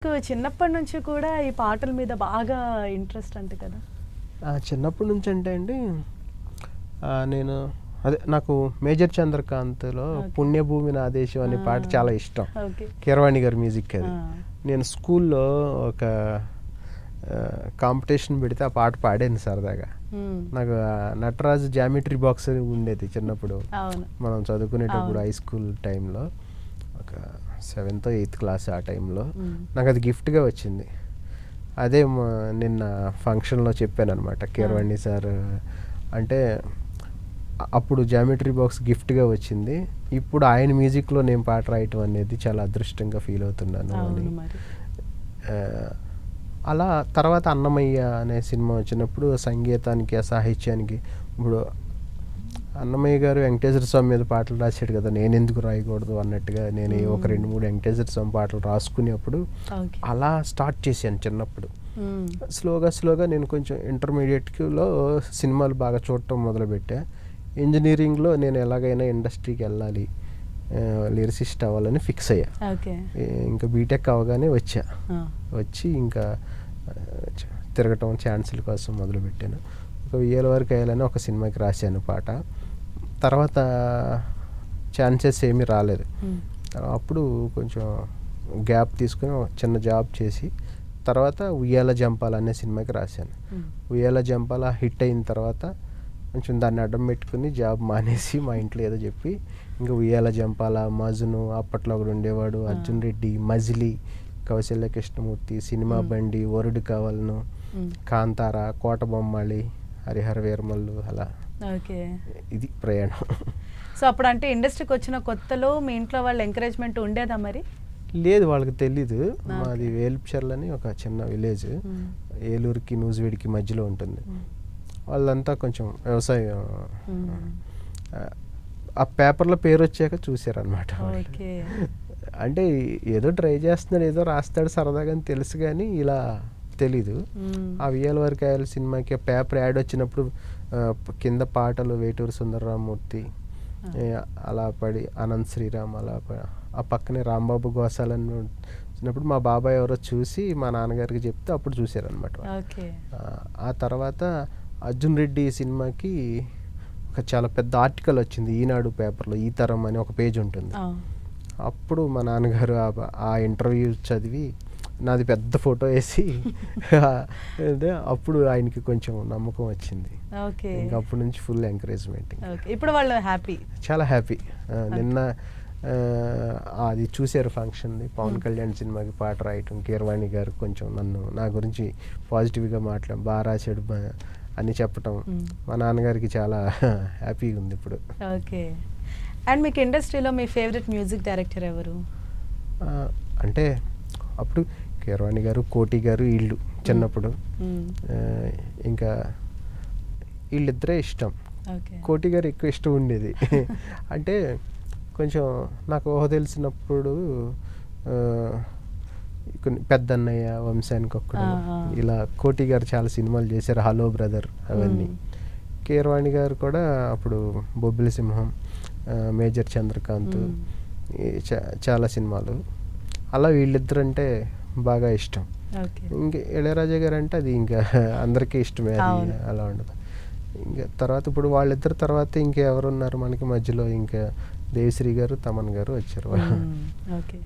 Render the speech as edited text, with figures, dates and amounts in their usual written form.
చిన్నప్పటి నుంచి కూడా ఈ పాటల మీద బాగా ఇంట్రెస్ట్ అంట కదా? చిన్నప్పటి నుంచి అంటే అండి నేను అదే నాకు మేజర్ చంద్రకాంత్లో ఓకే. పుణ్యభూమి నా దేశం అనే పాట చాలా ఇష్టం. ఓకే. కీరవాణి గారి మ్యూజిక్ అది. ఆ. నేను స్కూల్లో ఒక కాంపిటీషన్ పెడితే ఆ పాట పాడాను సరదాగా. నాకు నటరాజు జామెట్రీ బాక్స్ ఉండేది చిన్నప్పుడు. అవును. మనం చదువుకునేటప్పుడు అవును. హై స్కూల్ టైంలో ఒక 7th 8th క్లాస్ ఆ టైంలో మ్మ్. నాకు అది గిఫ్ట్గా వచ్చింది. అదే నిన్న ఫంక్షన్లో చెప్పాను అనమాట. కీరవాణి సార్ అంటే అప్పుడు జామెట్రీ బాక్స్ గిఫ్ట్గా వచ్చింది. ఇప్పుడు ఆయన మ్యూజిక్లో నేను పాట రాయటం అనేది చాలా అదృష్టంగా ఫీల్ అవుతున్నాను అని. అవును మరి. ఆ, అలా తర్వాత అన్నమయ్య అనే సినిమా వచ్చినప్పుడు సంగీతానికి ఆ సాహిత్యానికి ఇప్పుడు అన్నమయ్య గారు వెంకటేశ్వర స్వామి మీద పాటలు రాశాడు కదా, నేను ఎందుకు రాయకూడదు అన్నట్టుగా నేను ఒక 2-3 వెంకటేశ్వర స్వామి పాటలు రాసుకునేప్పుడు ఓకే. అలా స్టార్ట్ చేశాను చిన్నప్పుడు. మ్మ్. స్లోగా నేను కొంచెం ఇంటర్మీడియట్లో సినిమాలు బాగా చూడటం మొదలుపెట్టా. ఇంజనీరింగ్లో నేను ఎలాగైనా ఇండస్ట్రీకి వెళ్ళాలి, లిరిసిస్ట్ అవ్వాలని ఫిక్స్ అయ్యా. ఓకే. ఇంకా బీటెక్ అవగానే ఆ. వచ్చి ఇంకా తిరగటం ఛాన్సుల కోసం మొదలుపెట్టాను. ఒక 1000 వరకు వేయాలని ఒక సినిమాకి రాశాను పాట. తర్వాత ఛాన్సెస్ ఏమీ రాలేదు. మ్మ్. అప్పుడు కొంచెం గ్యాప్ తీసుకుని ఒక చిన్న జాబ్ చేసి తర్వాత ఉయ్యాల జంపాల అనే సినిమాకి రాశాను. మ్మ్. ఉయ్యాల జంపాల హిట్ అయిన తర్వాత కొంచెం దాన్ని అడ్డం పెట్టుకుని జాబ్ మానేసి మా ఇంట్లో ఏదో చెప్పి ఇంకా ఉయ్యాల జంపాల, మజును, అప్పట్లో ఒకడు ఉండేవాడు అర్జున్ రెడ్డి, మజిలీ, కౌశల్య కృష్ణమూర్తి, సినిమా బండి, వరుడు కావాలను, మ్మ్. కాంతార, కోట బొమ్మాళి, హరిహర వీరమల్లు, అలా ఓకే. ఇది ప్రయాణం. సో అప్పుడు అంటే ఇండస్ట్రీకి వచ్చిన కొత్తలో మీ ఇంట్లో వాళ్ళ ఎంకరేజ్మెంట్ ఉండేదా మరి? లేదు, వాళ్ళకి తెలీదు. ఓకే. మాది వేల్పుచర్ల అని ఒక చిన్న విలేజ్, మ్మ్. ఏలూరుకి నూజివీడికి మధ్యలో ఉంటుంది. మ్మ్. వాళ్ళంతా కొంచెం వ్యవసాయం, మ్మ్. ఆ పేపర్లో పేరు వచ్చాక చూసారనమాట. ఓకే. అంటే ఏదో ట్రై చేస్తున్నాడు, ఏదో రాస్తాడు సరదాగా అని తెలుసు కానీ ఇలా తెలీదు. మ్మ్. ఆ వియ్యాల వరకు వేయాలి సినిమాకి పేపర్ యాడ్ వచ్చినప్పుడు కింద పాటలు వేటూరు సుందరరామూర్తి, అలా పడి అనంత్ శ్రీరామ్, అలా ఆ పక్కనే రాంబాబు గోసాలని వచ్చినప్పుడు మా బాబాయ్ ఎవరో చూసి మా నాన్నగారికి చెప్తే అప్పుడు చూసారనమాట. ఓకే. ఆ తర్వాత అర్జున్ రెడ్డి సినిమాకి ఒక చాలా పెద్ద ఆర్టికల్ వచ్చింది ఈనాడు పేపర్లో, ఈ తరం అని ఒక పేజ్ ఉంటుంది. ఆ. అప్పుడు మా నాన్నగారు ఆ ఇంటర్వ్యూ చదివి నాది పెద్ద ఫోటో వేసి అప్పుడు ఆయనకి కొంచెం నమ్మకం వచ్చింది. ఓకే. ఇంకా అప్పటి నుంచి ఫుల్ ఎంకరేజ్మెంట్. ఓకే. ఇప్పుడు వాళ్ళు హ్యాపీ. చాలా హ్యాపీ. నిన్న అది చూశారు ఫంక్షన్ది, పవన్ కళ్యాణ్ సినిమాకి పాట రాయటం, కీరవాణి గారు కొంచెం నా గురించి పాజిటివ్గా బాగా రాశాడు అని చెప్పటం మా నాన్నగారికి చాలా హ్యాపీగా ఉంది ఇప్పుడు. ఓకే. అండ్ మీకు ఇండస్ట్రీలో మీ ఫేవరెట్ మ్యూజిక్ డైరెక్టర్ ఎవరు? అంటే అప్పుడు కీరవాణి గారు, కోటి గారు, వీళ్ళు చిన్నప్పుడు. ఇంకా వీళ్ళిద్దరే ఇష్టం. ఓకే. కోటి గారు ఎక్కువ ఇష్టం ఉండేది. అంటే కొంచెం నాకు ఊహ తెలిసినప్పుడు కొన్ని పెద్దన్నయ్య, వంశానికి ఒక్కడు, ఇలా కోటి గారు చాలా సినిమాలు చేశారు, హలో బ్రదర్ అవన్నీ. కీరవాణి గారు కూడా అప్పుడు బొబ్బిలి సింహం, మేజర్ చంద్రకాంత్, చాలా సినిమాలు. అలా వీళ్ళిద్దరు అంటే బాగా ఇష్టం. ఇంక ఇళయరాజా గారు అంటే అది ఇంకా అందరికీ ఇష్టమే, అది అలా ఉండదు. ఇంకా తర్వాత ఇప్పుడు వాళ్ళిద్దరు తర్వాత ఇంకెవరున్నారు మనకి మధ్యలో, ఇంకా దేవిశ్రీ గారు, తమన్ గారు వచ్చారు. ఓకే.